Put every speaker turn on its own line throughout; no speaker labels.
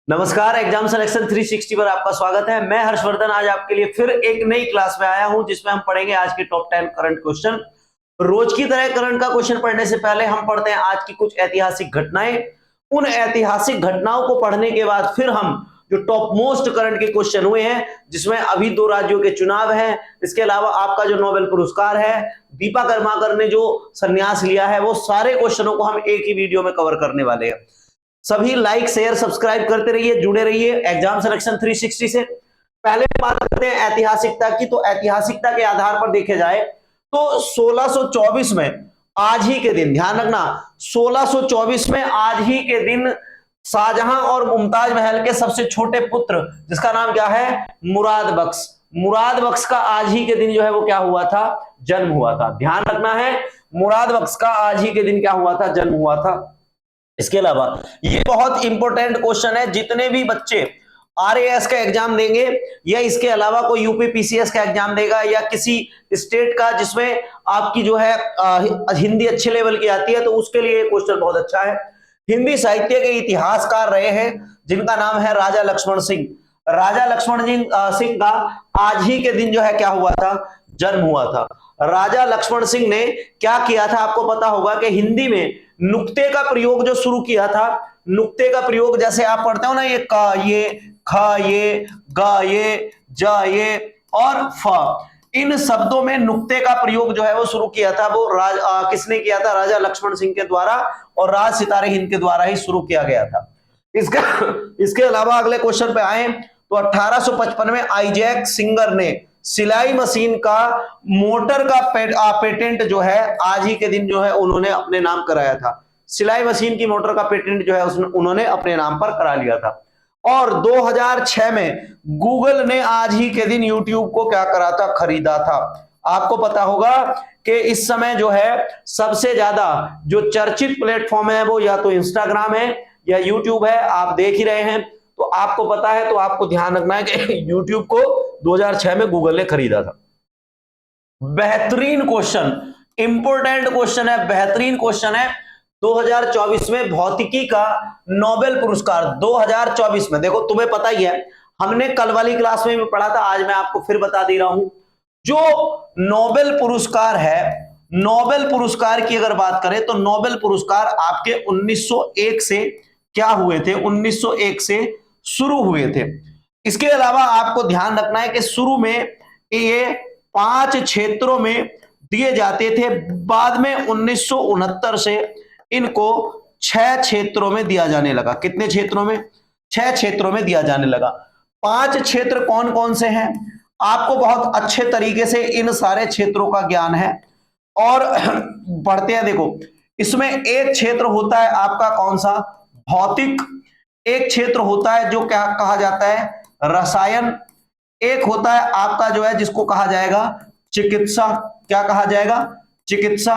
नमस्कार, exam selection 360 पर आपका स्वागत है। मैं हर्षवर्धन आज आपके लिए फिर एक नई क्लास में आया हूं जिसमें हम पढ़ेंगे आज के टॉप 10 करंट क्वेश्चन। रोज की तरह करंट का क्वेश्चन पढ़ने से पहले हम पढ़ते हैं आज की कुछ ऐतिहासिक घटनाएं। उन ऐतिहासिक घटनाओं को पढ़ने के बाद फिर हम जो टॉप मोस्ट करंट के क्वेश्चन हुए हैं, जिसमें अभी 2 राज्यों के चुनाव हैं, इसके अलावा आपका जो नोबेल पुरस्कार है, दीपा कर्माकर ने जो संन्यास लिया है, वो सारे क्वेश्चनों को हम एक ही वीडियो में कवर करने वाले हैं। सभी लाइक शेयर सब्सक्राइब करते रहिए, जुड़े रहिए एग्जाम सिलेक्शन 360 से। पहले बात करते हैं ऐतिहासिकता की। तो ऐतिहासिकता के आधार पर देखे जाए तो 1624 में आज ही के दिन, ध्यान रखना, 1624 में आज ही के दिन शाहजहां और मुमताज महल के सबसे छोटे पुत्र, जिसका नाम क्या है, मुराद बख्श, मुराद बख्श का आज ही के दिन जो है वो क्या हुआ था, जन्म हुआ था। ध्यान रखना है, मुराद बख्श का आज ही के दिन क्या हुआ था, जन्म हुआ था। इसके अलावा ये बहुत इंपॉर्टेंट क्वेश्चन है, जितने भी बच्चे आरएएस का एग्जाम देंगे या इसके अलावा कोई यूपी पीसीएस का एग्जाम देगा या किसी स्टेट का जिसमें आपकी जो है हिंदी अच्छे लेवल की आती है, तो उसके लिए ये क्वेश्चन बहुत अच्छा है। हिंदी साहित्य के इतिहासकार रहे हैं जिनका नाम है राजा लक्ष्मण सिंह। राजा लक्ष्मण सिंह का आज ही के दिन जो है क्या हुआ था, जन्म हुआ था। राजा लक्ष्मण सिंह ने क्या किया था, आपको पता होगा कि हिंदी में नुक्ते का प्रयोग जो शुरू किया था। नुक्ते का प्रयोग जैसे आप पढ़ते हो ना, ये का ये, खा ये, गा ये, जा ये और फ, इन शब्दों में नुक्ते का प्रयोग जो है वो शुरू किया था। वो किसने किया था, राजा लक्ष्मण सिंह के द्वारा, और राज सितारे हिंद के द्वारा ही शुरू किया गया था। इसके अलावा अगले क्वेश्चन पे आए तो 1855 में आइजैक सिंगर ने सिलाई मशीन का मोटर का पेटेंट जो है आज ही के दिन जो है उन्होंने अपने नाम कराया था। सिलाई मशीन की मोटर का पेटेंट जो है उन्होंने अपने नाम पर करा लिया था। और 2006 में गूगल ने आज ही के दिन यूट्यूब को क्या करा था, खरीदा था। आपको पता होगा कि इस समय जो है सबसे ज्यादा जो चर्चित प्लेटफॉर्म है वो या तो इंस्टाग्राम है या यूट्यूब है। आप देख ही रहे हैं, तो आपको पता है, तो आपको ध्यान रखना है कि यूट्यूब को 2006 में गूगल ने खरीदा था। बेहतरीन क्वेश्चन, इंपोर्टेंट क्वेश्चन है, बेहतरीन क्वेश्चन है। 2024 में भौतिकी का नोबेल पुरस्कार 2024 में, देखो तुम्हें पता ही है, हमने कल वाली क्लास में भी पढ़ा था, आज मैं आपको फिर बता दे रहा हूं। जो नोबेल पुरस्कार है, नोबेल पुरस्कार की अगर बात करें तो नोबेल पुरस्कार आपके 1901 से क्या हुए थे, 1901 से शुरू हुए थे। इसके अलावा आपको ध्यान रखना है कि शुरू में ये 5 क्षेत्रों में दिए जाते थे, बाद में 1969 से इनको 6 क्षेत्रों में दिया जाने लगा। कितने क्षेत्रों में, 6 क्षेत्रों में दिया जाने लगा। 5 क्षेत्र कौन कौन से हैं, आपको बहुत अच्छे तरीके से इन सारे क्षेत्रों का ज्ञान है और पढ़ते हैं। देखो, इसमें एक क्षेत्र होता है आपका कौन सा, भौतिक, एक क्षेत्र होता है जो क्या कहा जाता है, रसायन, एक होता है आपका जो है जिसको कहा जाएगा चिकित्सा, क्या कहा जाएगा, चिकित्सा,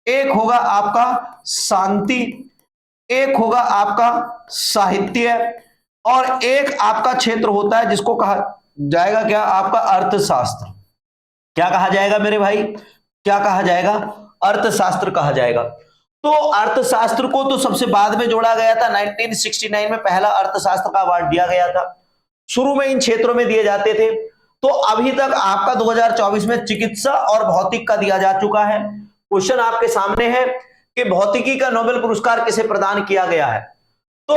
एक होगा आपका शांति, एक होगा आपका साहित्य, और एक आपका क्षेत्र होता है जिसको कहा जाएगा क्या, आपका अर्थशास्त्र। क्या कहा जाएगा मेरे भाई, क्या कहा जाएगा, अर्थशास्त्र कहा जाएगा। तो अर्थशास्त्र को तो सबसे बाद में जोड़ा गया था, 1969 में पहला अर्थशास्त्र का अवार्ड दिया गया था। शुरू में इन क्षेत्रों में दिए जाते थे। तो अभी तक आपका 2024 में चिकित्सा और भौतिक का दिया जा चुका है। क्वेश्चन आपके सामने है कि भौतिकी का नोबेल पुरस्कार किसे प्रदान किया गया है। तो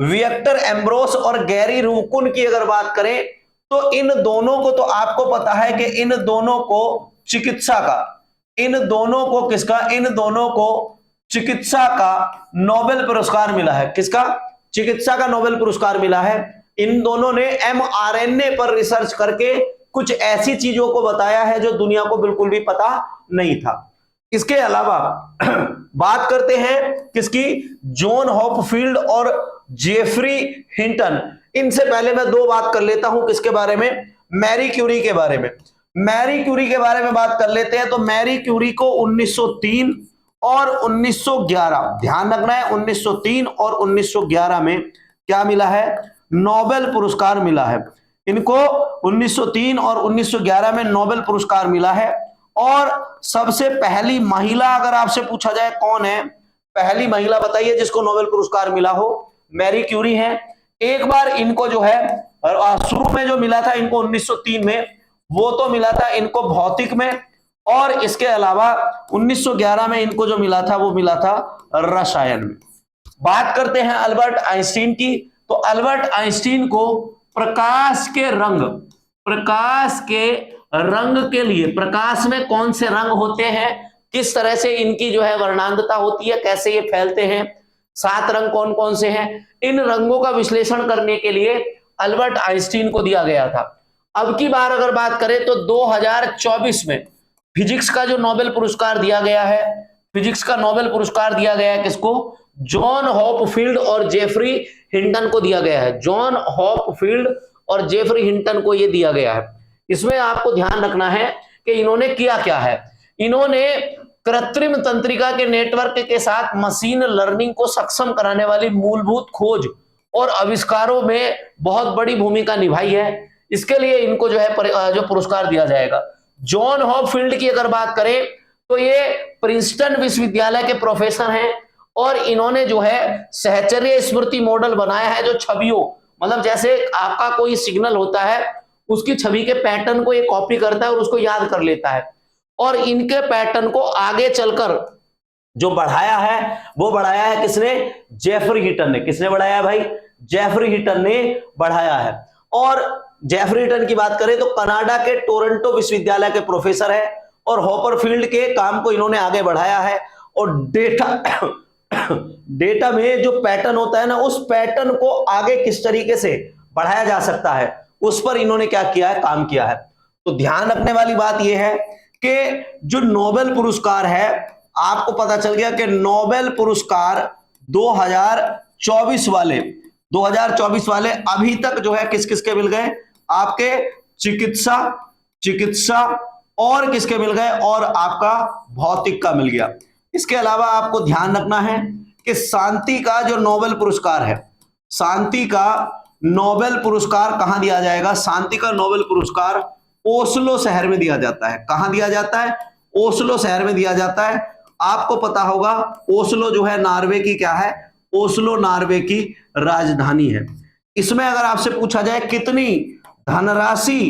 विक्टर एम्ब्रोस और गैरी रूकुन की अगर बात करें तो इन दोनों को, तो आपको पता है कि इन दोनों को चिकित्सा का, इन दोनों को किसका, इन दोनों को चिकित्सा का नोबेल पुरस्कार मिला है। किसका, चिकित्सा का नोबेल पुरस्कार मिला है। इन दोनों ने mRNA पर रिसर्च करके कुछ ऐसी चीजों को बताया है जो दुनिया को बिल्कुल भी पता नहीं था। इसके अलावा बात करते हैं किसकी, जॉन हॉपफील्ड और जेफरी हिंटन। इनसे पहले मैं 2 बात कर लेता हूं, किसके बारे में, मैरी क्यूरी के बारे में। मैरी क्यूरी के बारे में बात कर लेते हैं। तो मैरी क्यूरी को 1903 और 1911, ध्यान रखना है, 1903 और 1911 में क्या मिला है, नोबेल पुरस्कार मिला है। इनको 1903 और 1911 में नोबेल पुरस्कार मिला है। और सबसे पहली महिला अगर आपसे पूछा जाए कौन है, पहली महिला बताइए जिसको नोबेल पुरस्कार मिला हो, मैरी क्यूरी है। एक बार इनको जो है शुरू में जो मिला था इनको 1903 में, वो तो मिला था इनको भौतिक में, और इसके अलावा 1911 में इनको जो मिला था वो मिला था रसायन में। बात करते हैं अल्बर्ट आइंस्टीन की। तो अल्बर्ट आइंस्टीन को प्रकाश के रंग के लिए, प्रकाश में कौन से रंग होते हैं, किस तरह से इनकी जो है वर्णांधता होती है, कैसे ये फैलते हैं, 7 रंग कौन कौन से हैं, इन रंगों का विश्लेषण करने के लिए अल्बर्ट आइंस्टीन को दिया गया था। अब की बार अगर बात करें तो 2024 में फिजिक्स का जो नोबेल पुरस्कार दिया गया है, फिजिक्स का नोबेल पुरस्कार दिया गया है किसको, जॉन हॉपफील्ड और जेफरी हिंटन को दिया गया है। जॉन हॉपफील्ड और जेफरी हिंटन को यह दिया गया है। इसमें आपको ध्यान रखना है कि इन्होंने किया क्या है। इन्होंने कृत्रिम तंत्रिका के नेटवर्क के साथ मशीन लर्निंग को सक्षम कराने वाली मूलभूत खोज और आविष्कारों में बहुत बड़ी भूमिका निभाई है। इसके लिए इनको जो है जो पुरस्कार दिया जाएगा। जॉन हॉपफील्ड की अगर बात करें तो ये प्रिंसटन विश्वविद्यालय के प्रोफेसर हैं, और इन्होंने जो है सहचर्य स्मृति मॉडल बनाया है, जो छवियों, मतलब जैसे आपका कोई सिग्नल होता है उसकी छवि के पैटर्न को ये कॉपी करता है और उसको याद कर लेता है, और इनके पैटर्न को आगे चलकर जो बढ़ाया है वो बढ़ाया है किसने, जेफरी हिटन ने। किसने बढ़ाया है भाई, जेफरी हिटन ने बढ़ाया है। और जेफरी हिटन की बात करें तो कनाडा के टोरंटो विश्वविद्यालय के प्रोफेसर है, और हॉपरफील्ड के काम को इन्होंने आगे बढ़ाया है। और डेटा में जो पैटर्न होता है ना, उस पैटर्न को आगे किस तरीके से बढ़ाया जा सकता है उस पर इन्होंने क्या किया है, काम किया है। तो ध्यान रखने वाली बात यह है कि जो नोबेल पुरस्कार है, आपको पता चल गया कि नोबेल पुरस्कार 2024 वाले अभी तक जो है किस किस के मिल गए, आपके चिकित्सा और किसके मिल गए, और आपका भौतिक का मिल गया। इसके अलावा आपको ध्यान रखना है कि शांति का जो नोबेल पुरस्कार है, शांति का नोबेल पुरस्कार कहां दिया जाएगा, शांति का नोबेल पुरस्कार ओस्लो शहर में दिया जाता है। कहां दिया जाता है, ओस्लो शहर में दिया जाता है। आपको पता होगा ओस्लो जो है नार्वे की क्या है, ओस्लो नार्वे की राजधानी है। इसमें अगर आपसे पूछा जाए कितनी धनराशि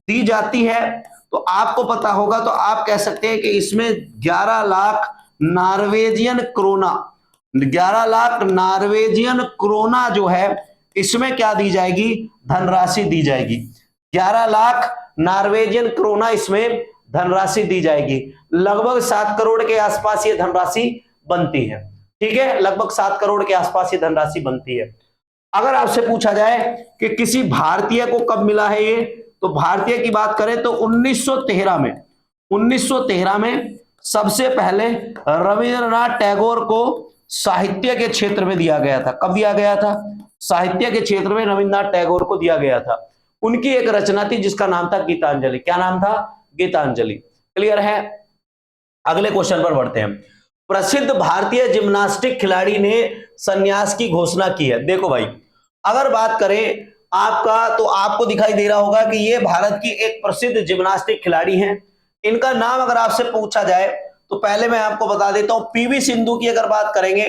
दी जाती है तो आपको पता होगा, तो आप कह सकते हैं कि इसमें 11 lakh Norwegian krone, 11 lakh Norwegian krone जो है इसमें क्या दी जाएगी, धनराशि दी जाएगी। 11 लाख नॉर्वेजियन क्रोना इसमें धनराशि दी जाएगी। लगभग 7 करोड़ के आसपास ये धनराशि बनती है। ठीक है, लगभग 7 करोड़ के आसपास ये धनराशि बनती है। अगर आपसे पूछा जाए कि किसी भारतीय को कब मिला है ये, तो भारतीय की बात करें तो 1913 में सबसे पहले रविंद्रनाथ टैगोर को साहित्य के क्षेत्र में दिया गया था। कब दिया गया था, साहित्य के क्षेत्र में रविंद्रनाथ टैगोर को दिया गया था। उनकी एक रचना थी जिसका नाम था गीतांजलि। क्या नाम था, गीतांजलि। क्लियर है, अगले क्वेश्चन पर बढ़ते हैं। प्रसिद्ध भारतीय जिम्नास्टिक खिलाड़ी ने संन्यास की घोषणा की है। देखो भाई, अगर बात करें आपका, तो आपको दिखाई दे रहा होगा कि ये भारत की एक प्रसिद्ध जिम्नास्टिक खिलाड़ी हैं। इनका नाम अगर आपसे पूछा जाए तो पहले मैं आपको बता देता हूं, पीवी सिंधु की अगर बात करेंगे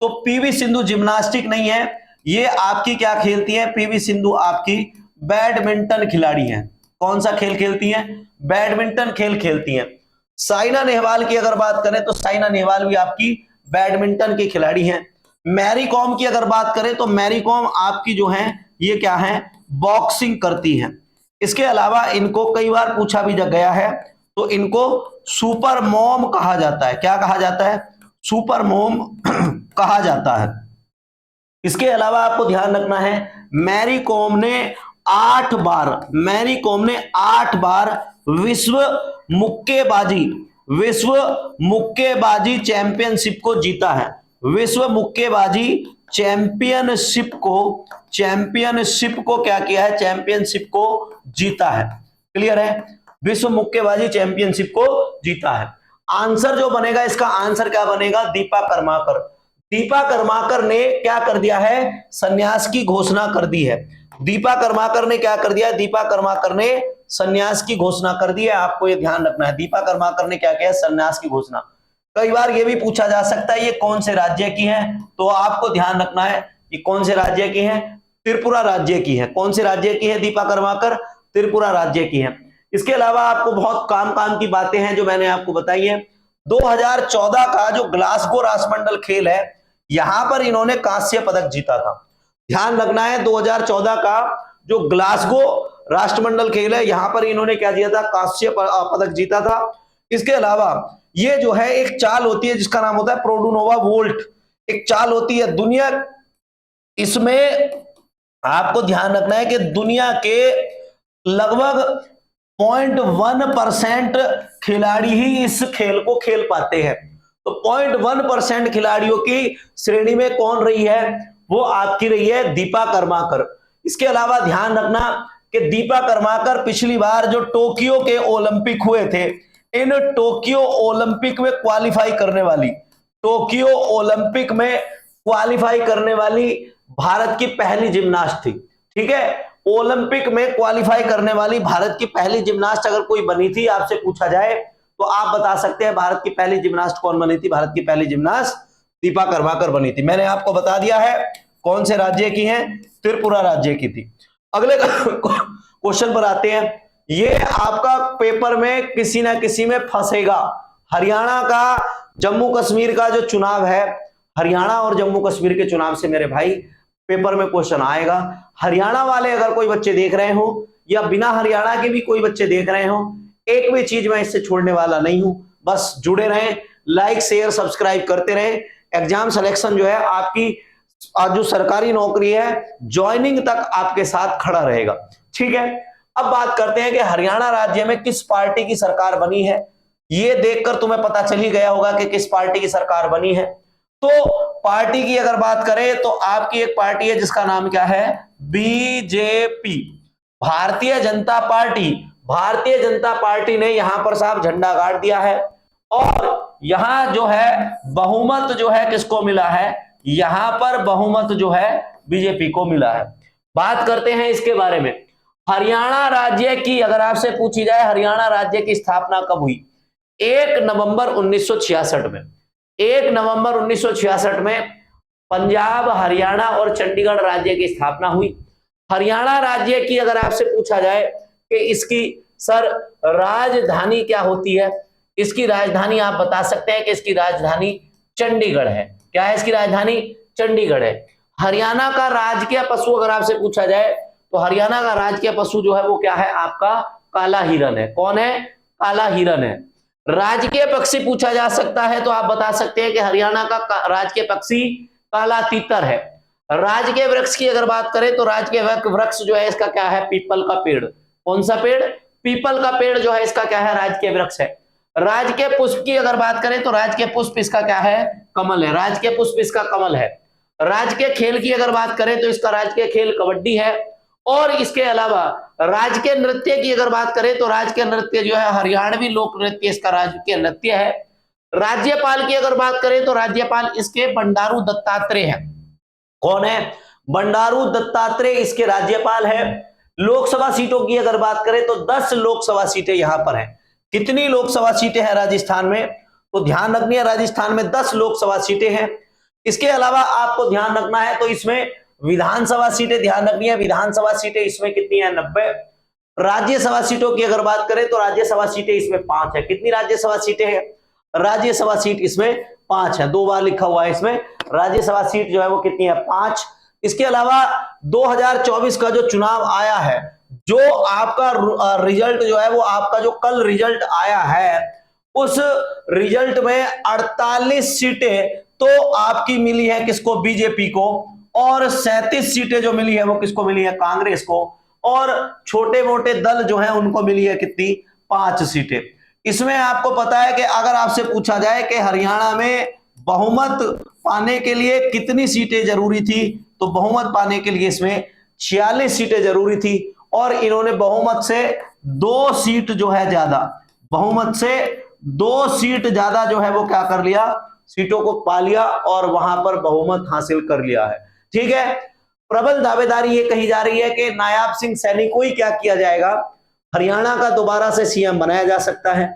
तो पीवी सिंधु जिम्नास्टिक नहीं है, ये आपकी क्या खेलती है, पीवी सिंधु आपकी बैडमिंटन खिलाड़ी हैं। कौन सा खेल खेलती हैं, बैडमिंटन खेल खेलती हैं। साइना नेहवाल की अगर बात करें तो साइना नेहवाल भी आपकी बैडमिंटन की खिलाड़ी हैं। मैरी कॉम की अगर बात करें तो मैरी कॉम आपकी जो है ये क्या है, बॉक्सिंग करती हैं। इसके अलावा इनको कई बार पूछा भी गया है, तो इनको सुपर मॉम कहा जाता है। क्या कहा जाता है, सुपर मॉम कहा जाता है। इसके अलावा आपको ध्यान रखना है, मैरी कॉम ने 8 बार विश्व मुक्केबाजी चैंपियनशिप को जीता है। विश्व मुक्केबाजी चैंपियनशिप को क्या किया है, चैंपियनशिप को जीता है। क्लियर है, विश्व मुक्केबाजी चैंपियनशिप को जीता है। आंसर जो बनेगा, इसका आंसर क्या बनेगा, दीपा कर्माकर। दीपा कर्माकर ने क्या कर दिया है, संन्यास की घोषणा कर दी है। दीपा कर्माकर ने क्या कर दिया, दीपा कर्माकर ने संन्यास की घोषणा कर दी है। आपको यह ध्यान रखना है, दीपा कर्माकर ने क्या किया, संन्यास की घोषणा। कई बार यह भी पूछा जा सकता है ये कौन से राज्य की हैं, तो आपको ध्यान रखना है कि कौन से राज्य की हैं, त्रिपुरा राज्य की है। कौन से राज्य की है दीपा कर्माकर? त्रिपुरा राज्य की है। इसके अलावा आपको बहुत काम की बातें हैं जो मैंने आपको बताई है। 2014 का जो ग्लासगो राष्ट्रमंडल खेल है, यहां पर इन्होंने कांस्य पदक जीता था। ध्यान रखना है, 2014 का जो ग्लासगो राष्ट्रमंडल खेल है, यहां पर इन्होंने क्या दिया था? कांस्य पदक जीता था। इसके अलावा ये जो है एक चाल होती है जिसका नाम होता है प्रोडुनोवा वोल्ट, एक चाल होती है दुनिया, इसमें आपको ध्यान रखना है कि दुनिया के लगभग 0.1% खिलाड़ी ही इस खेल को खेल पाते हैं। तो 0.1% खिलाड़ियों की श्रेणी में कौन रही है? वो आपकी रही है दीपा कर्माकर। इसके अलावा ध्यान रखना कि दीपा कर्माकर पिछली बार जो टोक्यो के ओलंपिक हुए थे, इन टोक्यो ओलंपिक में क्वालिफाई करने वाली, टोक्यो ओलंपिक में क्वालिफाई करने वाली भारत की पहली जिम्नास्ट थी। ठीक है, ओलंपिक में क्वालिफाई करने वाली भारत की पहली जिम्नास्ट अगर कोई बनी थी, आपसे पूछा जाए तो आप बता सकते हैं भारत की पहली जिम्नास्ट कौन बनी थी? भारत की पहली जिम्नास्ट दीपा कर्माकर बनी थी। मैंने आपको बता दिया है कौन से राज्य की है, त्रिपुरा राज्य की थी। अगले क्वेश्चन पर आते हैं। ये आपका पेपर में किसी ना किसी में फंसेगा। हरियाणा का जम्मू कश्मीर का जो चुनाव है, हरियाणा और जम्मू कश्मीर के चुनाव से मेरे भाई पेपर में क्वेश्चन आएगा। हरियाणा वाले अगर कोई बच्चे देख रहे हो या बिना हरियाणा के भी कोई बच्चे देख रहे हो, एक भी चीज मैं इससे छोड़ने वाला नहीं हूं। बस जुड़े रहें, लाइक शेयर सब्सक्राइब करते रहें। एग्जाम सिलेक्शन जो है आपकी जो सरकारी नौकरी है, ज्वाइनिंग तक आपके साथ खड़ा रहेगा। ठीक है, अब बात करते हैं कि हरियाणा राज्य में किस पार्टी की सरकार बनी है। ये देखकर तुम्हें पता चल ही गया होगा कि किस पार्टी की सरकार बनी है। तो पार्टी की अगर बात करें तो आपकी एक पार्टी है जिसका नाम क्या है? BJP, Bharatiya Janata party. Bharatiya Janata party ने यहां पर साहब झंडा गाड़ दिया है और यहां जो है बहुमत जो है किसको मिला है? यहां पर बहुमत जो है बीजेपी को मिला है। बात करते हैं इसके बारे में। हरियाणा राज्य की अगर आपसे पूछी जाए, हरियाणा राज्य की स्थापना कब हुई? 1 नवंबर 1966 में। 1 नवंबर 1966 में पंजाब, हरियाणा और चंडीगढ़ राज्य की स्थापना हुई। हरियाणा राज्य की अगर आपसे पूछा जाए कि इसकी सर राजधानी क्या होती है, इसकी राजधानी आप बता सकते हैं कि इसकी राजधानी चंडीगढ़ है। क्या है इसकी राजधानी? चंडीगढ़ है। हरियाणा का राजकीय पशु अगर आपसे पूछा जाए तो हरियाणा का राजकीय पशु जो है वो क्या है? आपका काला हिरन है। कौन है? काला हिरन है। राजकीय पक्षी पूछा जा सकता है तो आप बता सकते हैं कि हरियाणा का राजकीय पक्षी काला तीतर है। राजकीय वृक्ष की अगर बात करें तो राजकीय वृक्ष जो है इसका क्या है? पीपल का पेड़। कौन सा पेड़? पीपल का पेड़ जो है इसका क्या है? राजकीय वृक्ष है। राजकीय पुष्प की अगर बात करें तो राजकीय पुष्प इसका क्या है? कमल है। राजकीय पुष्प इसका कमल है। राजकीय खेल की अगर बात करें तो इसका राजकीय खेल कबड्डी है। और इसके अलावा राजकीय नृत्य की अगर बात करें तो राजकीय नृत्य जो है हरियाणवी लोक नृत्य इसका राजकीय नृत्य है। राज्यपाल की अगर बात करें तो राज्यपाल इसके बंडारू दत्तात्रेय है। कौन है? बंडारू दत्तात्रेय इसके राज्यपाल है। लोकसभा सीटों की अगर बात करें तो 10 लोकसभा सीटें यहां पर हैं। कितनी लोकसभा सीटें हैं राजस्थान में? तो ध्यान रखनी है, राजस्थान में 10 लोकसभा सीटें हैं। इसके अलावा आपको ध्यान रखना है तो इसमें विधानसभा सीटें ध्यान रखनी है। विधानसभा सीटें इसमें कितनी है? 90। राज्यसभा सीटों की अगर बात करें तो राज्यसभा सीटें इसमें 5 है। कितनी राज्यसभा सीटें हैं? राज्यसभा सीट इसमें 5 है। 2 बार लिखा हुआ है इसमें। राज्यसभा सीट जो है वो कितनी है? 5। इसके अलावा 2024 का जो चुनाव आया है, जो आपका रिजल्ट जो है वो आपका जो कल रिजल्ट आया है, उस रिजल्ट में 48 सीटें तो आपकी मिली है किसको? बीजेपी को। और 37 सीटें जो मिली है वो किसको मिली है? कांग्रेस को। और छोटे मोटे दल जो हैं उनको मिली है कितनी? 5 सीटें। इसमें आपको पता है कि अगर आपसे पूछा जाए कि हरियाणा में बहुमत पाने के लिए कितनी सीटें जरूरी थी, तो बहुमत पाने के लिए इसमें 46 सीटें जरूरी थी। और इन्होंने बहुमत से 2 सीट जो है ज्यादा, बहुमत से 2 सीट ज्यादा जो है वो क्या कर लिया? सीटों को पा लिया और वहां पर बहुमत हासिल कर लिया है। ठीक है, प्रबल दावेदारी ये कही जा रही है कि नायाब सिंह सैनी को ही क्या किया जाएगा? हरियाणा का दोबारा से सीएम बनाया जा सकता है।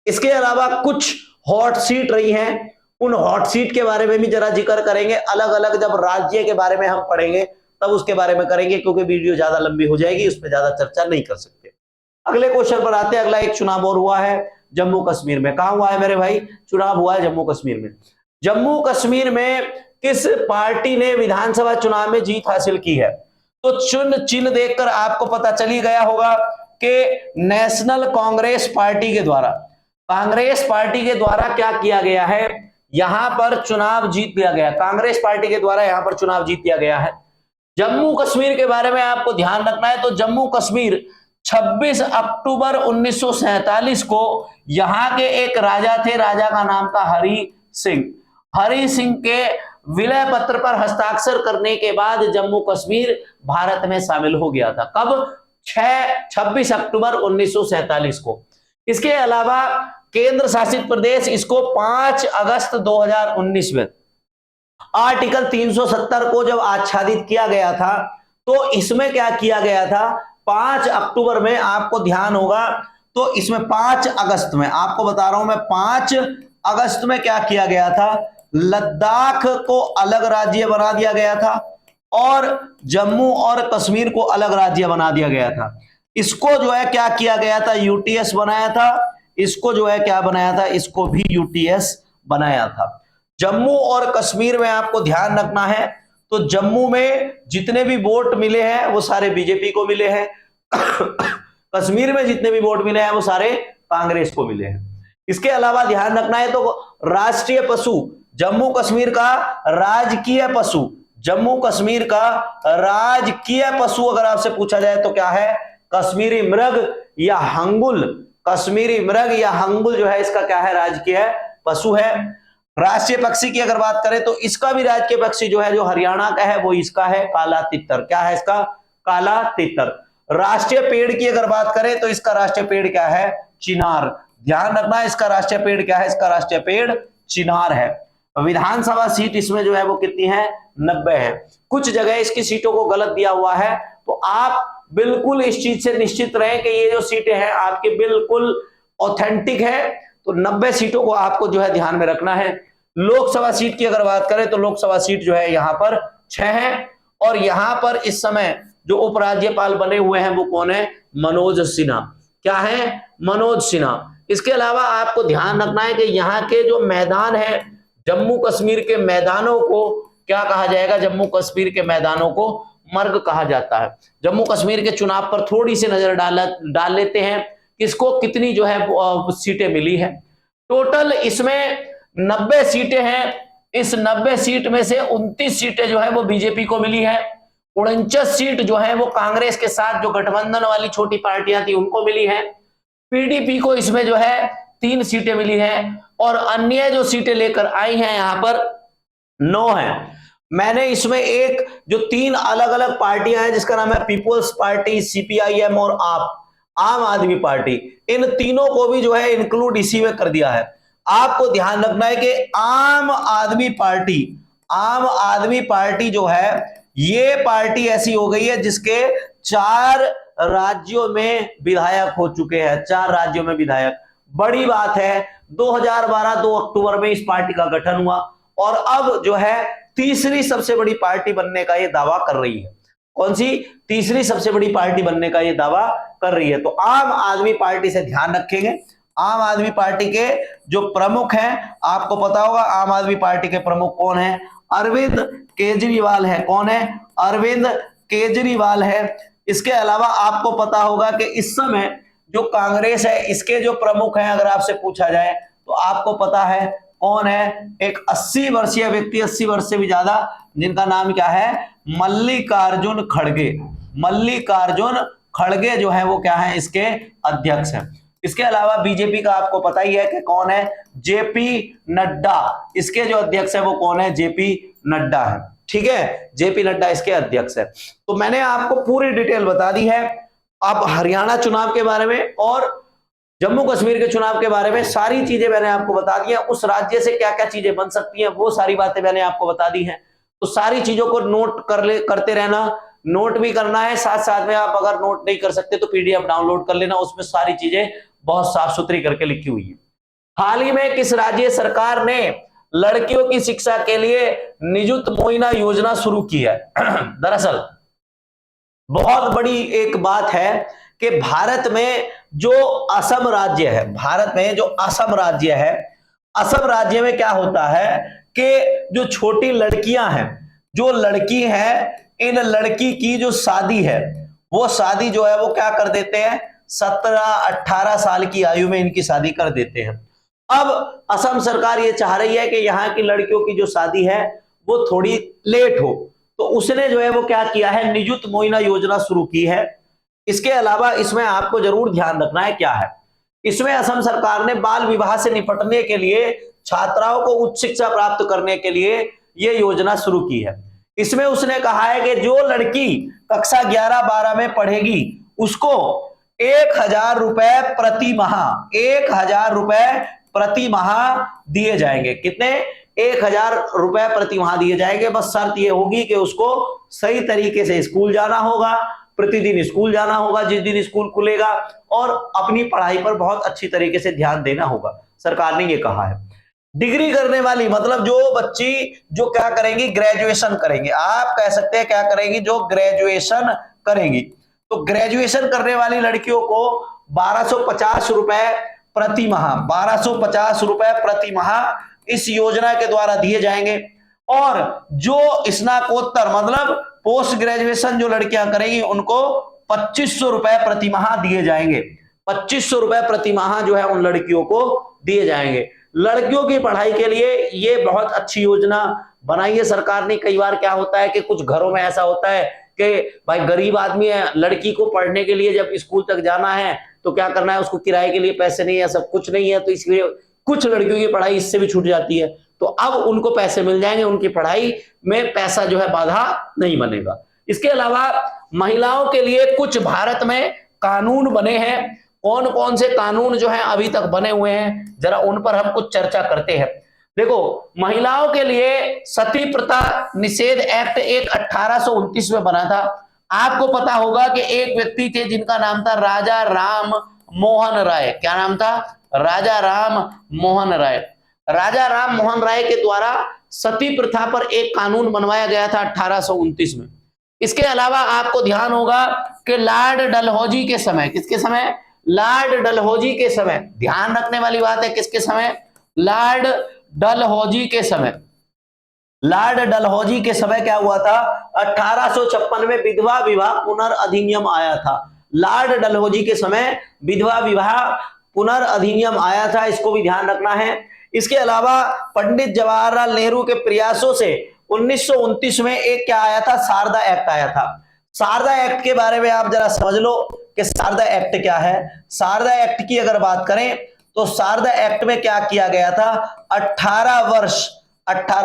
इसके अलावा कुछ हॉट सीट रही हैं, उन हॉट सीट के बारे में भी जरा जिक्र करेंगे। अलग अलग जब राज्य के बारे में हम पढ़ेंगे तब उसके बारे में करेंगे, क्योंकि वीडियो ज्यादा लंबी हो जाएगी, उस पर ज्यादा चर्चा नहीं कर सकते। अगले क्वेश्चन पर आते हैं। अगला एक चुनाव और हुआ है जम्मू कश्मीर में। कहां हुआ है मेरे भाई? चुनाव हुआ है जम्मू कश्मीर में। जम्मू कश्मीर में किस पार्टी ने विधानसभा चुनाव में जीत हासिल की है? तो चिन्ह देखकर आपको पता चल ही गया होगा कि नेशनल कांग्रेस पार्टी के द्वारा, कांग्रेस पार्टी के द्वारा क्या किया गया है, यहां पर चुनाव जीत दिया गया। कांग्रेस पार्टी के द्वारा यहां पर चुनाव जीत दिया गया है। जम्मू कश्मीर के बारे में आपको ध्यान रखना है। तो जम्मू कश्मीर 26 अक्टूबर 1947 को यहां के एक राजा थे, राजा का नाम था हरि सिंह। हरि सिंह के विलय पत्र पर हस्ताक्षर करने के बाद जम्मू कश्मीर भारत में शामिल हो गया था। कब? 26 अक्टूबर 1947 को। इसके अलावा केंद्र शासित प्रदेश इसको 5 अगस्त 2019 में आर्टिकल 370 को जब आच्छादित किया गया था, तो इसमें क्या किया गया था? 5 अक्टूबर में, आपको ध्यान होगा, तो इसमें 5 अगस्त में, आपको बता रहा हूं मैं, 5 अगस्त में क्या किया गया था? लद्दाख को अलग राज्य बना दिया गया था और जम्मू और कश्मीर को अलग राज्य बना दिया गया था। इसको जो है क्या किया गया था? यूटीएस बनाया था। इसको जो है क्या बनाया था? इसको भी यूटीएस बनाया था। जम्मू और कश्मीर में आपको ध्यान रखना है, तो जम्मू में जितने भी वोट मिले हैं वो सारे बीजेपी को मिले हैं। कश्मीर में जितने भी वोट मिले हैं वो सारे कांग्रेस को मिले हैं। इसके अलावा ध्यान रखना है, तो राष्ट्रीय पशु, जम्मू कश्मीर का राजकीय पशु, जम्मू कश्मीर का राजकीय पशु अगर आपसे पूछा जाए तो क्या है? कश्मीरी मृग या हंगुल। कश्मीरी मृग या हंगुल जो है इसका क्या है? राजकीय पशु है। राष्ट्रीय पक्षी की अगर बात करें तो इसका भी राष्ट्रीय पक्षी जो है, जो हरियाणा का है, वो इसका है काला तितर। क्या है इसका? काला तितर। राष्ट्रीय पेड़ की अगर बात करें तो इसका राष्ट्रीय पेड़ क्या है? चिनार। ध्यान रखना, इसका राष्ट्रीय पेड़ क्या है? इसका राष्ट्रीय पेड़ चिनार है। विधानसभा सीट इसमें जो है वो कितनी है? 90 है। कुछ जगह इसकी सीटों को गलत दिया हुआ है, तो आप बिल्कुल इस चीज से निश्चित रहें कि ये जो सीटें हैं आपकी बिल्कुल ऑथेंटिक है। तो 90 सीटों को आपको जो है ध्यान में रखना है। लोकसभा सीट की अगर बात करें तो लोकसभा सीट जो है यहाँ पर 6 है, और यहाँ पर इस समय जो उपराज्यपाल बने हुए हैं वो कौन है? मनोज सिन्हा। क्या है? मनोज सिन्हा। इसके अलावा आपको ध्यान रखना है कि यहाँ के जो मैदान है, जम्मू कश्मीर के मैदानों को क्या कहा जाएगा? जम्मू कश्मीर के मैदानों को मर्ग कहा जाता है। जम्मू कश्मीर के चुनाव पर थोड़ी सी नजर डाल लेते हैं, किसको कितनी जो है सीटें मिली है। टोटल इसमें 90 सीटें हैं। इस 90 सीट में से 29 सीटें जो है वो बीजेपी को मिली है। 49 सीट जो है वो कांग्रेस के साथ जो गठबंधन वाली छोटी पार्टियां थी उनको मिली है। पीडीपी को इसमें जो है 3 सीटें मिली हैं, और अन्य जो सीटें लेकर आई हैं यहां पर 9 है। मैंने इसमें एक जो 3 अलग अलग पार्टियां हैं जिसका नाम है पीपुल्स पार्टी, सीपीआईएम और आम आदमी पार्टी, इन तीनों को भी जो है इंक्लूड इसी में कर दिया है। आपको ध्यान रखना है कि आम आदमी पार्टी जो है, ये पार्टी ऐसी हो गई है जिसके 4 राज्यों में विधायक हो चुके हैं। 4 राज्यों में विधायक, बड़ी बात है। 2012 2 अक्टूबर में इस पार्टी का गठन हुआ, और अब जो है तीसरी सबसे बड़ी पार्टी बनने का ये दावा कर रही है। कौन सी? तीसरी सबसे बड़ी पार्टी बनने का ये दावा कर रही है। तो आम आदमी पार्टी से ध्यान रखेंगे। आम आदमी पार्टी के जो प्रमुख हैं, आपको पता होगा आम आदमी पार्टी के प्रमुख कौन है? अरविंद केजरीवाल है। कौन है? अरविंद केजरीवाल है। इसके अलावा आपको पता होगा कि इस समय जो कांग्रेस है, इसके जो प्रमुख हैं अगर आपसे पूछा जाए तो आपको पता है कौन है? एक 80 वर्षीय व्यक्ति, 80 वर्ष से भी ज्यादा, जिनका नाम क्या है? मल्लिकार्जुन खड़गे। मल्लिकार्जुन खड़गे जो है वो क्या है? इसके अध्यक्ष हैं। इसके अलावा बीजेपी का आपको पता ही है कि कौन है? जेपी नड्डा। इसके जो अध्यक्ष है वो कौन है? जेपी नड्डा है। ठीक है, जेपी नड्डा इसके अध्यक्ष है। तो मैंने आपको पूरी डिटेल बता दी है। अब हरियाणा चुनाव के बारे में और जम्मू कश्मीर के चुनाव के बारे में सारी चीजें मैंने आपको बता दी है। उस राज्य से क्या क्या चीजें बन सकती हैं वो सारी बातें मैंने आपको बता दी हैं। तो सारी चीजों को नोट करते रहना, नोट भी करना है, साथ साथ में आप अगर नोट नहीं कर सकते तो पीडीएफ डाउनलोड कर लेना, उसमें सारी चीजें बहुत साफ सुथरी करके लिखी हुई है। हाल ही में किस राज्य सरकार ने लड़कियों की शिक्षा के लिए निजुत मोइना योजना शुरू की है। दरअसल बहुत बड़ी एक बात है कि भारत में जो असम राज्य है, भारत में जो असम राज्य है, असम राज्य में क्या होता है कि जो छोटी लड़कियां हैं, जो लड़की है, इन लड़की की जो शादी है, वो शादी जो है वो क्या कर देते हैं, 17-18 साल की आयु में इनकी शादी कर देते हैं। अब असम सरकार ये चाह रही है कि यहाँ की लड़कियों की जो शादी है वो थोड़ी लेट हो, तो उसने जो है वो क्या किया है, निजुत मोइना योजना शुरू की है। इसके अलावा इसमें आपको जरूर ध्यान रखना है क्या है, इसमें असम सरकार ने बाल विवाह से निपटने के लिए, छात्राओं को उच्च शिक्षा प्राप्त करने के लिए यह योजना शुरू की है। इसमें उसने कहा है कि जो लड़की कक्षा 11-12 में पढ़ेगी उसको 1,000 रुपए प्रति माह, 1,000 रुपए प्रति माह दिए जाएंगे। कितने? 1,000 रुपए प्रति माह दिए जाएंगे। बस शर्त यह होगी कि उसको सही तरीके से स्कूल जाना होगा, प्रतिदिन स्कूल जाना होगा जिस दिन स्कूल खुलेगा, और अपनी पढ़ाई पर बहुत अच्छी तरीके से ध्यान देना होगा। सरकार ने यह कहा है। डिग्री करने वाली मतलब जो बच्ची जो क्या करेंगी, ग्रेजुएशन करेंगे, आप कह सकते हैं क्या करेंगी, जो ग्रेजुएशन करेंगी, तो ग्रेजुएशन करने वाली लड़कियों को 1250 रुपए प्रति माह, 1250 रुपए प्रति माह इस योजना के द्वारा दिए जाएंगे। और जो स्नातकोत्तर मतलब पोस्ट ग्रेजुएशन जो लड़कियां करेंगी उनको 2500 रुपए प्रति माह दिए जाएंगे। 2500 रुपए प्रति माह जो है उन लड़कियों को दिए जाएंगे। लड़कियों की पढ़ाई के लिए ये बहुत अच्छी योजना बनाई है सरकार ने। कई बार क्या होता है कि कुछ घरों में ऐसा होता है कि भाई गरीब आदमी है, लड़की को पढ़ने के लिए जब स्कूल तक जाना है तो क्या करना है, उसको किराए के लिए पैसे नहीं है, सब कुछ नहीं है, तो इसलिए कुछ लड़कियों की पढ़ाई इससे भी छूट जाती है। तो अब उनको पैसे मिल जाएंगे, उनकी पढ़ाई में पैसा जो है बाधा नहीं बनेगा। इसके अलावा महिलाओं के लिए कुछ भारत में कानून बने हैं। कौन कौन से कानून जो है अभी तक बने हुए हैं, जरा उन पर हम कुछ चर्चा करते हैं। देखो, महिलाओं के लिए सती प्रथा निषेध एक्ट एक 1829 में बना था। आपको पता होगा कि एक व्यक्ति थे जिनका नाम था राजा राम मोहन राय। क्या नाम था? राजा राम मोहन राय। राजा राम मोहन राय के द्वारा सती प्रथा पर एक कानून बनवाया गया था 1829 में। इसके अलावा आपको ध्यान होगा कि लॉर्ड डलहौजी के समय, किसके समय? लॉर्ड डलहौजी के समय, ध्यान रखने वाली बात है, किसके समय? लॉर्ड डलहौजी के समय। लॉर्ड डलहौजी के समय क्या हुआ था? 1856 में विधवा विवाह पुनर्अधिनियम आया था। लॉर्ड डलहौजी के समय विधवा विवाह पुनर्अधिनियम आया था, इसको भी ध्यान रखना है। इसके अलावा पंडित जवाहरलाल नेहरू के प्रयासों से 1929 में एक क्या आया था? शारदा एक्ट आया था। शारदा एक्ट के बारे में आप जरा समझ लो कि शारदा एक्ट क्या है। शारदा एक्ट की अगर बात करें तो शारदा एक्ट में क्या किया गया था? 18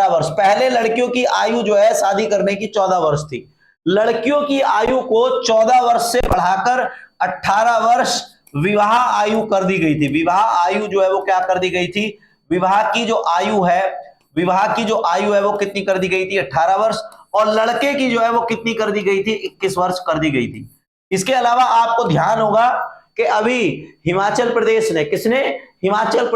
वर्ष पहले लड़कियों की आयु जो है शादी करने की 14 वर्ष थी। लड़कियों की आयु को 14 वर्ष से बढ़ाकर 18 वर्ष विवाह आयु कर दी गई थी। विवाह आयु जो है वो क्या कर दी गई थी? विवाह की जो आयु है वो कितनी कर दी गई थी? 18 वर्ष। और लड़के की जो है वो कितनी कर दी गई थी? 21 वर्ष कर दी गई थी। इसके अलावा आपको ध्यान होगा कि अभी हिमाचल प्रदेश ने, किसने? हिमाचल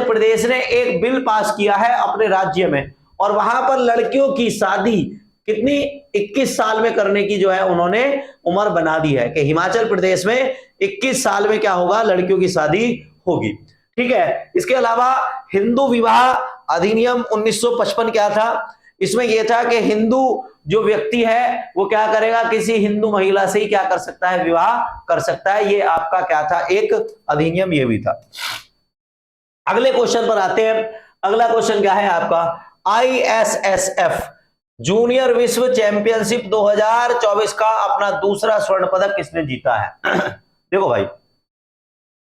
प्रदेश ने एक बिल पास किया है अपने राज्य में, और वहां पर लड़कियों की शादी कितनी? 21 साल में करने की जो है उन्होंने उम्र बना दी है कि हिमाचल प्रदेश में 21 साल में क्या होगा? लड़कियों की शादी होगी। ठीक है। इसके अलावा हिंदू विवाह अधिनियम 1955 क्या था? इसमें यह था कि हिंदू जो व्यक्ति है वो क्या करेगा? किसी हिंदू महिला से ही क्या कर सकता है? विवाह कर सकता है। ये आपका क्या था? एक अधिनियम ये भी था। अगले क्वेश्चन पर आते हैं। अगला क्वेश्चन क्या है आपका? ISSF जूनियर विश्व चैंपियनशिप 2024 का अपना दूसरा स्वर्ण पदक किसने जीता है? देखो भाई,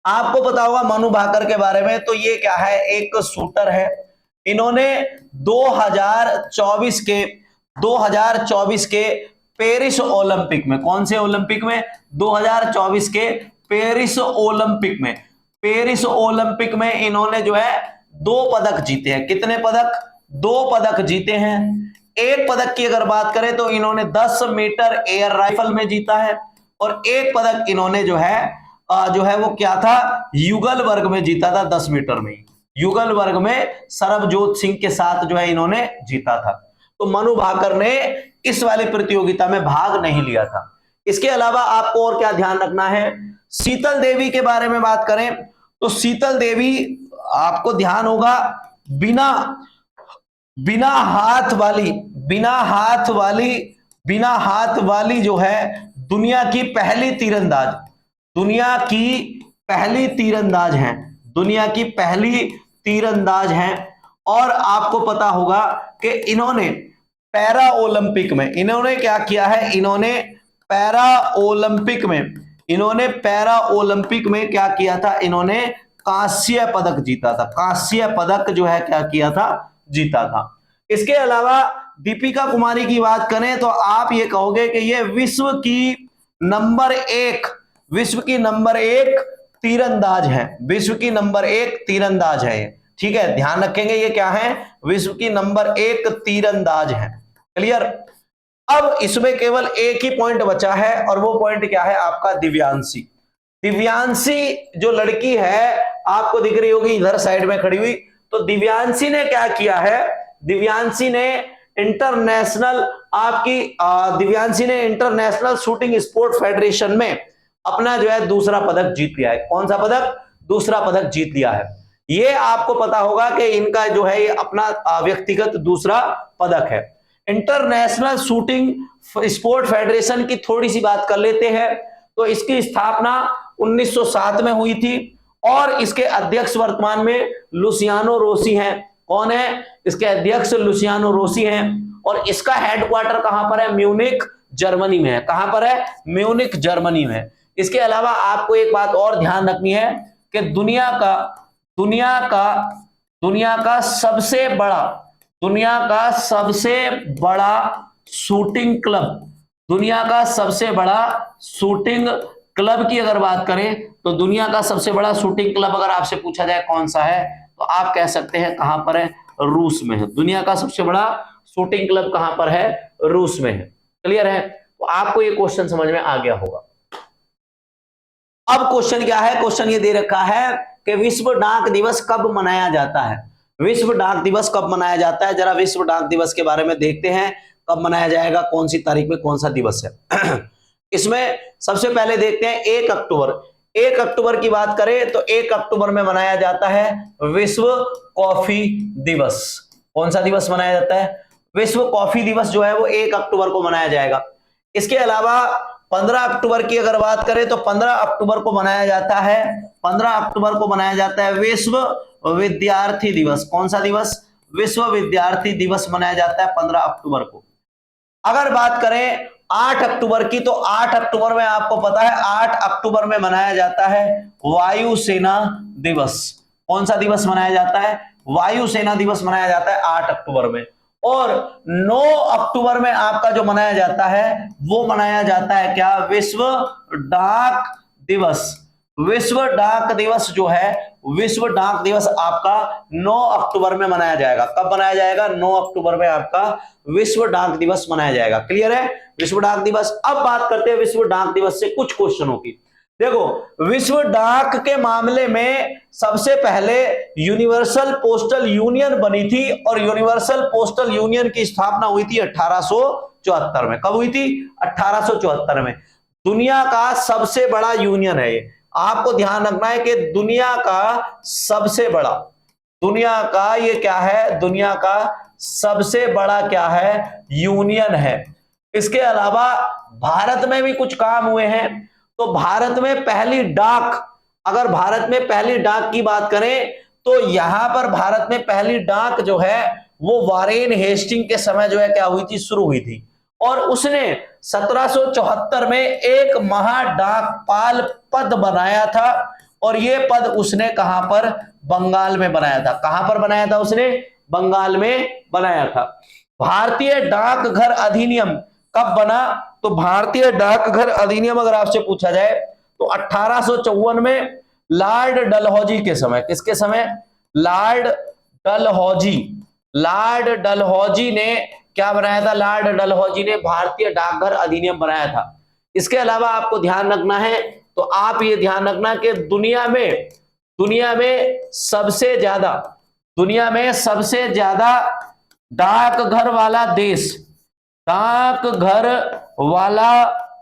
आपको पता होगा मनु भाकर के बारे में। तो ये क्या है? एक शूटर है। इन्होंने 2024 के पेरिस ओलंपिक में, कौन से ओलंपिक में? 2024 के पेरिस ओलंपिक में इन्होंने जो है 2 पदक जीते हैं। कितने पदक? 2 पदक जीते हैं। एक पदक की अगर बात करें तो इन्होंने 10 मीटर एयर राइफल में जीता है, और एक पदक इन्होंने जो है वो क्या था? युगल वर्ग में जीता था, 10 मीटर में। युगल वर्ग में सरबजोत सिंह के साथ जो है इन्होंने जीता था। तो मनु भाकर ने इस वाली प्रतियोगिता में भाग नहीं लिया था। इसके अलावा आपको और क्या ध्यान रखना है, शीतल देवी के बारे में बात करें तो शीतल देवी आपको ध्यान होगा बिना हाथ वाली जो है दुनिया की पहली तीरंदाज हैं। और आपको पता होगा कि इन्होंने पैरा ओलंपिक में इन्होंने क्या किया है, इन्होंने पैरा ओलंपिक में क्या किया था, इन्होंने कांस्य पदक जीता था। कांस्य पदक जो है क्या किया था, जीता था। इसके अलावा दीपिका कुमारी की बात करें तो आप ये कहोगे कि ये विश्व की नंबर एक तीरंदाज है। ठीक है, ध्यान रखेंगे ये क्या है, विश्व की नंबर 1 तीरंदाज है। क्लियर। अब इसमें केवल एक ही पॉइंट बचा है और वो पॉइंट क्या है आपका, दिव्यांशी जो लड़की है आपको दिख रही होगी इधर साइड में खड़ी हुई, तो दिव्यांशी ने क्या किया है, दिव्यांशी ने इंटरनेशनल शूटिंग स्पोर्ट फेडरेशन में अपना जो है दूसरा पदक जीत लिया है। कौन सा पदक, दूसरा पदक जीत लिया है। ये आपको पता होगा कि इनका जो है ये अपना व्यक्तिगत दूसरा पदक है। इंटरनेशनल शूटिंग स्पोर्ट फेडरेशन की थोड़ी सी बात कर लेते हैं। तो इसकी स्थापना 1907 में हुई थी और इसके अध्यक्ष वर्तमान में लुसियानो रोसी हैं। कौन है, इसके अध्यक्ष लुसियानो रोसी हैं। और इसका हेडक्वार्टर कहां पर है, म्यूनिक जर्मनी में है। कहां पर है, म्यूनिक जर्मनी में। इसके अलावा आपको एक बात और ध्यान रखनी है कि दुनिया का सबसे बड़ा शूटिंग क्लब की अगर बात करें तो दुनिया का सबसे बड़ा शूटिंग क्लब अगर आपसे पूछा जाए कौन सा है, तो आप कह सकते हैं कहां पर है, रूस में है। दुनिया का सबसे बड़ा शूटिंग क्लब कहां पर है, रूस में है। क्लियर है, तो आपको ये क्वेश्चन समझ में आ गया होगा। अब क्वेश्चन क्या है, क्वेश्चन ये दे रखा है कि विश्व डाक दिवस कब मनाया जाता है। विश्व डाक दिवस कब मनाया जाता है, जरा विश्व डाक दिवस के बारे में देखते हैं, कब मनाया जाएगा, कौन सी तारीख में कौन सा दिवस है। इसमें सबसे पहले देखते हैं 1 अक्टूबर। 1 अक्टूबर की बात करें तो 1 अक्टूबर में मनाया जाता है विश्व कॉफी दिवस। कौन सा दिवस मनाया जाता है, विश्व कॉफी दिवस जो है वो 1 अक्टूबर को मनाया जाएगा। इसके अलावा 15 अक्टूबर की अगर बात करें तो 15 अक्टूबर को मनाया जाता है विश्व विद्यार्थी दिवस। कौन सा दिवस, विश्व विद्यार्थी दिवस मनाया जाता है 15 अक्टूबर को। अगर बात करें 8 अक्टूबर की तो 8 अक्टूबर में आपको पता है 8 अक्टूबर में मनाया जाता है वायुसेना दिवस। कौन सा दिवस मनाया जाता है, वायुसेना दिवस मनाया जाता है 8 अक्टूबर में। और 9 अक्टूबर में आपका जो मनाया जाता है वो मनाया जाता है क्या, विश्व डाक दिवस। विश्व डाक दिवस जो है, विश्व डाक दिवस आपका 9 अक्टूबर में मनाया जाएगा। कब मनाया जाएगा, 9 अक्टूबर में आपका विश्व डाक दिवस मनाया जाएगा। क्लियर है, विश्व डाक दिवस। अब बात करते हैं विश्व डाक दिवस से कुछ क्वेश्चनों की। देखो, विश्व डाक के मामले में सबसे पहले यूनिवर्सल पोस्टल यूनियन बनी थी और यूनिवर्सल पोस्टल यूनियन की स्थापना हुई थी 1874 में। कब हुई थी, 1874 में। दुनिया का सबसे बड़ा यूनियन है ये, आपको ध्यान रखना है कि दुनिया का सबसे बड़ा, दुनिया का ये क्या है, दुनिया का सबसे बड़ा क्या है, यूनियन है। इसके अलावा भारत में भी कुछ काम हुए हैं। तो भारत में पहली डाक, अगर भारत में पहली डाक की बात करें तो यहां पर भारत में पहली डाक जो है वो वारेन हेस्टिंग के समय जो है क्या हुई थी, शुरू हुई थी। और उसने 1774 में एक महाडाकपाल पद बनाया था और ये पद उसने कहां पर, बंगाल में बनाया था। कहां पर बनाया था उसने, बंगाल में बनाया था। भारतीय डाकघर अधिनियम कब बना, तो भारतीय डाकघर अधिनियम अगर आपसे पूछा जाए तो 1854 में लॉर्ड डलहौजी के समय। किसके समय, लॉर्ड डलहौजी ने क्या बनाया था, लॉर्ड डलहौजी ने भारतीय डाकघर अधिनियम बनाया था। इसके अलावा आपको ध्यान रखना है, तो आप ये ध्यान रखना कि दुनिया में दुनिया में सबसे ज्यादा डाकघर वाला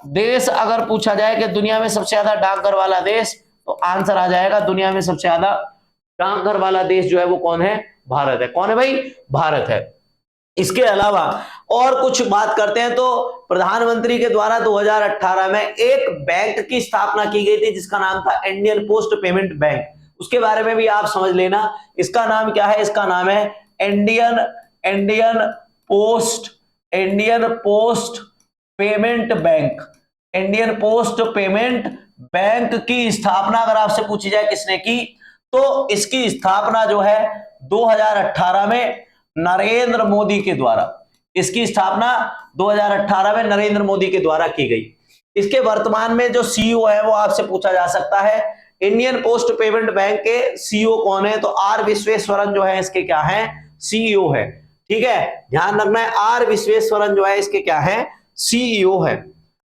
देश अगर पूछा जाए कि दुनिया में सबसे ज्यादा डाकघर वाला देश, तो आंसर आ जाएगा दुनिया में सबसे ज्यादा डाकघर वाला देश जो है वो कौन है? भारत है। कौन है भाई? भारत है। इसके अलावा और कुछ बात करते हैं तो प्रधानमंत्री के द्वारा 2018 में एक बैंक की स्थापना की गई थी जिसका नाम था इंडियन पोस्ट पेमेंट बैंक। उसके बारे में भी आप समझ लेना। इसका नाम क्या है? इसका नाम है Indian post payment bank. Indian post payment bank की स्थापना अगर आपसे पूछी जाए किसने की, तो इसकी स्थापना जो है 2018 में नरेंद्र मोदी के द्वारा, इसकी स्थापना 2018 में नरेंद्र मोदी के द्वारा की गई। इसके वर्तमान में जो सीईओ है वो आपसे पूछा जा सकता है। इंडियन पोस्ट पेमेंट बैंक के सीईओ कौन है? तो आर विश्वेश्वरन जो है इसके क्या है? सीईओ है। ठीक है, ध्यान रखना है, आर विश्वेश्वरन जो है इसके क्या है? सीईओ है।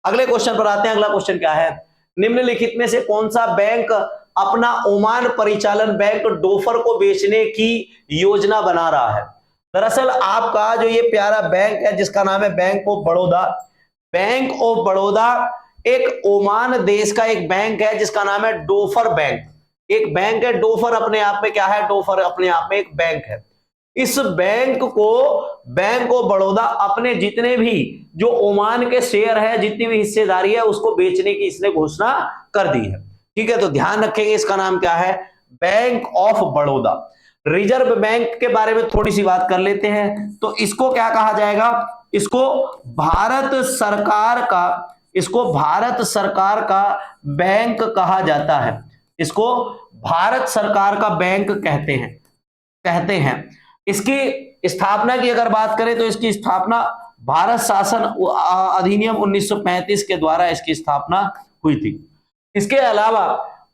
अगले क्वेश्चन पर आते हैं। अगला क्वेश्चन क्या है? निम्नलिखित में से कौन सा बैंक अपना ओमान परिचालन बैंक डोफर को बेचने की योजना बना रहा है? दरअसल आपका जो ये प्यारा बैंक है जिसका नाम है बैंक ऑफ बड़ौदा, एक ओमान देश का एक बैंक है जिसका नाम है डोफर बैंक। एक बैंक है डोफर, अपने आप में क्या है? डोफर अपने आप में एक बैंक है। इस बैंक ऑफ बड़ौदा अपने जितने भी जो ओमान के शेयर है, जितनी भी हिस्सेदारी है, उसको बेचने की इसने घोषणा कर दी है। ठीक है, तो ध्यान रखेंगे इसका नाम क्या है? Bank of Baroda. Reserve bank के बारे में थोड़ी सी बात कर लेते हैं। तो इसको क्या कहा जाएगा? इसको भारत सरकार का बैंक कहा जाता है। इसको भारत सरकार का बैंक कहते हैं। इसकी स्थापना की अगर बात करें तो इसकी स्थापना भारत शासन अधिनियम 1935 के द्वारा इसकी स्थापना हुई थी। इसके अलावा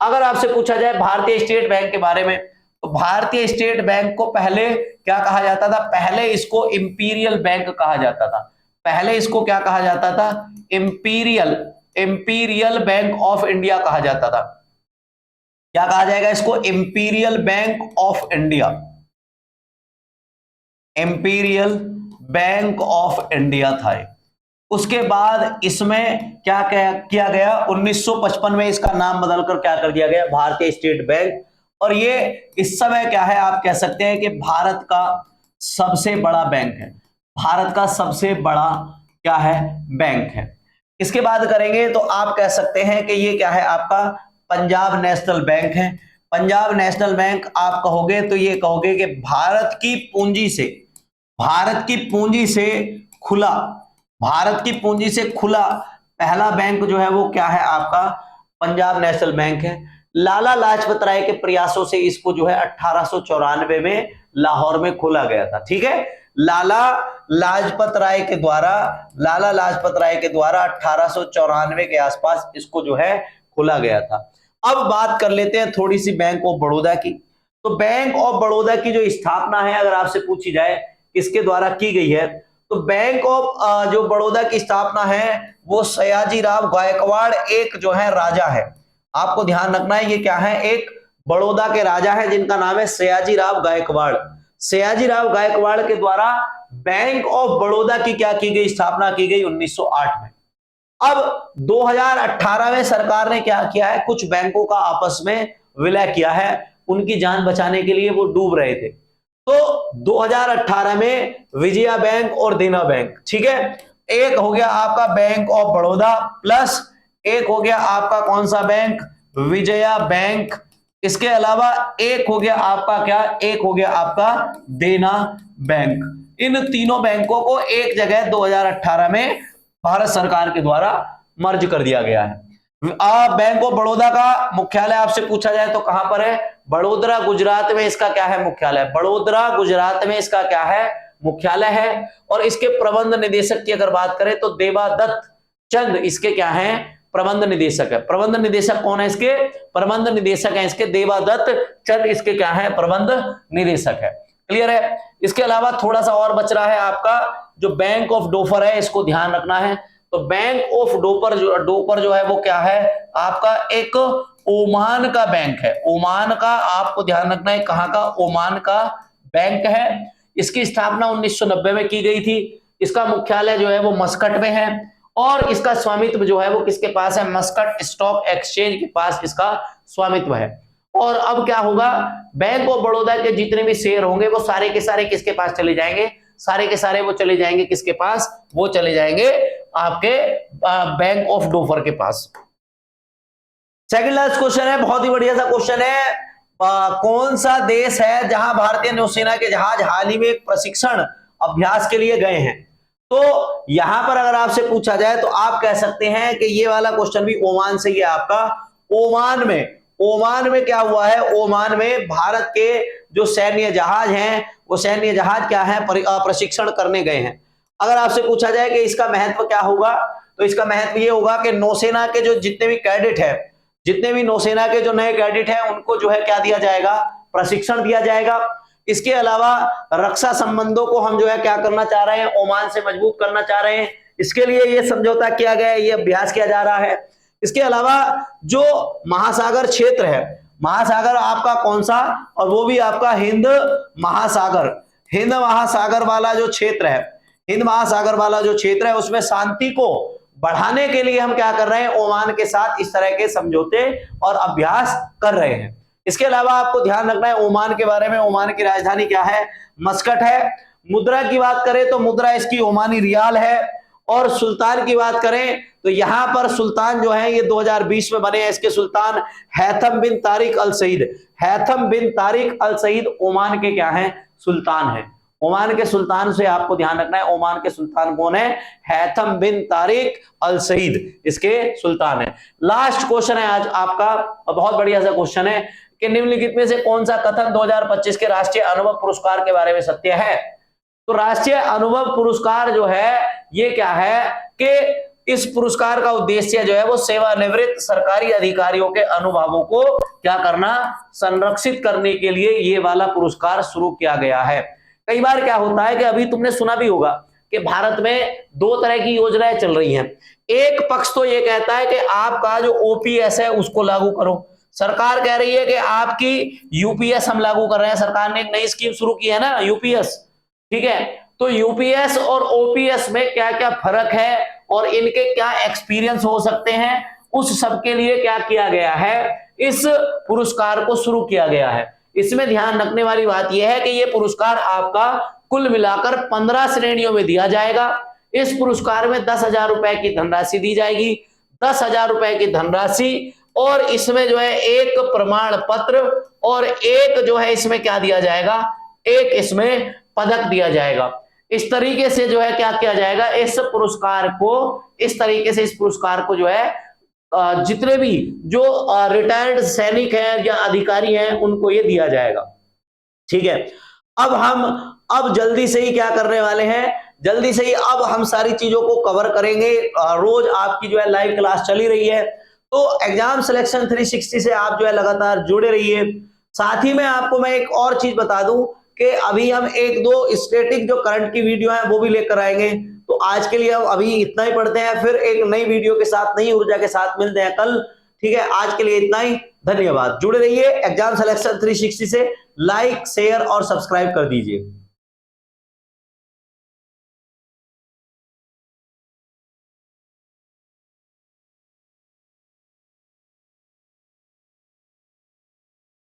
अगर आपसे पूछा जाए भारतीय स्टेट बैंक के बारे में, तो भारतीय स्टेट बैंक को पहले क्या कहा जाता था? पहले इसको इंपीरियल बैंक कहा जाता था। पहले इसको क्या कहा जाता था? इंपीरियल बैंक ऑफ इंडिया कहा जाता था। क्या कहा जाएगा इसको? Imperial bank of India. Imperial bank of India था। उसके बाद इसमें क्या किया गया? 1955 में इसका नाम बदलकर क्या कर दिया गया? भारतीय स्टेट बैंक। और ये इस समय क्या है? आप कह सकते हैं कि भारत का सबसे बड़ा बैंक है। भारत का सबसे बड़ा क्या है? बैंक है। इसके बाद करेंगे तो आप कह सकते हैं कि ये क्या है? आपका पंजाब नेशनल बैंक है। पंजाब नेशनल बैंक आप कहोगे तो ये कहोगे कि भारत की पूंजी से खुला पहला बैंक जो है वो क्या है? आपका पंजाब नेशनल बैंक है। लाला लाजपत राय के प्रयासों से इसको जो है 1894 में लाहौर में खोला गया था। ठीक है, लाला लाजपत राय के द्वारा 1894 के आसपास इसको जो है खोला गया था। अब बात कर लेते हैं थोड़ी सी बैंक ऑफ बड़ौदा की। तो बैंक ऑफ बड़ौदा की जो स्थापना है अगर आपसे पूछी जाए किसके द्वारा की गई है, तो बैंक ऑफ जो बड़ौदा की स्थापना है वो सयाजीराव गायकवाड़ एक जो है राजा है। आपको ध्यान रखना है ये क्या है? एक बड़ौदा के राजा है जिनका नाम है सयाजीराव गायकवाड़। सयाजीराव गायकवाड़ के द्वारा बैंक ऑफ बड़ौदा की क्या की गई? स्थापना की गई 1908 में। अब 2018 में सरकार ने क्या किया है? कुछ बैंकों का आपस में विलय किया है, उनकी जान बचाने के लिए, वो डूब रहे थे। तो 2018 में विजया बैंक और देना बैंक, ठीक है, एक हो गया आपका बैंक ऑफ बड़ौदा प्लस एक हो गया आपका कौन सा बैंक? विजया बैंक। इसके अलावा एक हो गया आपका क्या? एक हो गया आपका देना बैंक। इन तीनों बैंकों को एक जगह 2018 में भारत सरकार के द्वारा मर्ज कर दिया गया है। बैंक ऑफ बड़ौदा का मुख्यालय आपसे पूछा जाए तो कहां पर है? बड़ोदरा गुजरात में इसका क्या है? मुख्यालय। बड़ोदरा गुजरात में इसका क्या है? मुख्यालय है। और इसके प्रबंध निदेशक की अगर बात करें तो देवादत्त चंद इसके क्या है? प्रबंध निदेशक है। प्रबंध निदेशक कौन है इसके? प्रबंध निदेशक है इसके देवादत्त चंद, इसके क्या है? प्रबंध निदेशक है। क्लियर है? इसके अलावा थोड़ा सा और बच रहा है आपका जो बैंक ऑफ डोफर है, इसको ध्यान रखना है। तो बैंक ऑफ डोपर जो है वो क्या है? आपका एक
ओमान का बैंक है। ओमान का आपको ध्यान रखना है, कहां का? ओमान का बैंक है। इसकी स्थापना 1990 में की गई थी। इसका मुख्यालय जो है वो मस्कट में है और इसका स्वामित्व जो है वो किसके पास है? मस्कट स्टॉक एक्सचेंज के पास इसका स्वामित्व है। और अब क्या होगा? बैंक ऑफ बड़ौदा के जितने भी शेयर होंगे वो सारे के सारे किसके पास चले जाएंगे? सारे के सारे वो चले जाएंगे किसके पास? वो चले जाएंगे आपके बैंक ऑफ डोफर के पास।
सेकंड लास्ट क्वेश्चन है, बहुत ही बढ़िया सा क्वेश्चन है। कौन सा देश है जहां भारतीय नौसेना के जहाज हाल ही में एक प्रशिक्षण अभ्यास के लिए गए हैं? तो यहां पर अगर आपसे पूछा जाए तो आप कह सकते हैं कि ये वाला क्वेश्चन भी ओमान से ही है आपका। ओमान में क्या हुआ है? ओमान में भारत के जो सैन्य जहाज हैं वो सैन्य जहाज क्या है? प्रशिक्षण करने गए हैं। अगर आपसे पूछा जाए कि इसका महत्व क्या होगा, तो इसका महत्व ये होगा कि नौसेना के जो जितने भी कैडेट है, जितने भी नौसेना के जो नए कैडेट हैं उनको जो है क्या दिया जाएगा? प्रशिक्षण दिया जाएगा। इसके अलावा रक्षा संबंधों को हम जो है क्या करना चाह रहे हैं? ओमान से मजबूत करना चाह रहे हैं। इसके लिए ये समझौता किया गया है, ये अभ्यास किया जा रहा है। इसके अलावा जो महासागर क्षेत्र है, महासागर आपका कौन सा? और वो भी आपका हिंद महासागर। हिंद महासागर वाला जो क्षेत्र है, हिंद महासागर वाला जो क्षेत्र है उसमें शांति को बढ़ाने के लिए हम क्या कर रहे हैं? ओमान के साथ इस तरह के समझौते और अभ्यास कर रहे हैं। इसके अलावा आपको ध्यान रखना है ओमान के बारे में। ओमान की राजधानी क्या है? मस्कट है। मुद्रा की बात करें तो मुद्रा इसकी ओमानी रियाल है। और सुल्तान की बात करें तो यहां पर सुल्तान जो है ये 2020 में बने हैं। इसके सुल्तान हैथम बिन तारिक अल सईद। हैथम बिन तारिक अल सईद ओमान के क्या है? सुल्तान है। ओमान के सुल्तान से आपको ध्यान रखना है, ओमान के सुल्तान कौन है? हैथम बिन तारिक अल सईद इसके सुल्तान है। लास्ट क्वेश्चन है आज आपका, और बहुत बढ़िया सा क्वेश्चन है कि निम्नलिखित में से कौन सा कथन 2025 के राष्ट्रीय अनुभव पुरस्कार के बारे में सत्य है? तो राष्ट्रीय अनुभव पुरस्कार जो है ये क्या है कि इस पुरस्कार का उद्देश्य जो है वो सेवानिवृत्त सरकारी अधिकारियों के अनुभवों को क्या करना? संरक्षित करने के लिए ये वाला पुरस्कार शुरू किया गया है। कई बार क्या होता है कि अभी तुमने सुना भी होगा कि भारत में दो तरह की योजनाएं चल रही हैं। एक पक्ष तो ये कहता है कि आपका जो ओपीएस है उसको लागू करो। सरकार कह रही है कि आपकी यूपीएस हम लागू कर रहे हैं। सरकार ने एक नई स्कीम शुरू की है ना, यूपीएस। ठीक है, तो यूपीएस और ओपीएस में क्या क्या फर्क है और इनके क्या एक्सपीरियंस हो सकते हैं, उस सब के लिए क्या किया गया है? इस पुरस्कार को शुरू किया गया है। इसमें ध्यान रखने वाली बात यह है कि यह पुरस्कार आपका कुल मिलाकर 15 श्रेणियों में दिया जाएगा। इस पुरस्कार में 10,000 रुपए की धनराशि दी जाएगी। 10,000 रुपए की धनराशि, और इसमें जो है एक प्रमाण पत्र और एक जो है इसमें क्या दिया जाएगा? एक इसमें पदक दिया जाएगा। इस तरीके से जो है क्या किया जाएगा? इस पुरस्कार को जो है जितने भी जो रिटायर्ड सैनिक हैं या अधिकारी हैं उनको ये दिया जाएगा। ठीक है, अब जल्दी से ही क्या करने वाले हैं? जल्दी से ही अब हम सारी चीजों को कवर करेंगे। रोज आपकी जो है लाइव क्लास चली रही है, तो एग्जाम सिलेक्शन 360 से आप जो है लगातार जुड़े रहिए। साथ ही में आपको मैं एक और चीज बता दूं कि अभी हम एक दो स्टैटिक जो करंट की वीडियो है वो भी लेकर आएंगे। तो आज के लिए हम अभी इतना ही पढ़ते हैं, फिर एक नई वीडियो के साथ, नई ऊर्जा के साथ मिलते हैं कल। ठीक है, आज के लिए इतना ही। धन्यवाद। जुड़े रहिए एग्जाम सिलेक्शन 360 से। लाइक, शेयर और सब्सक्राइब कर दीजिए।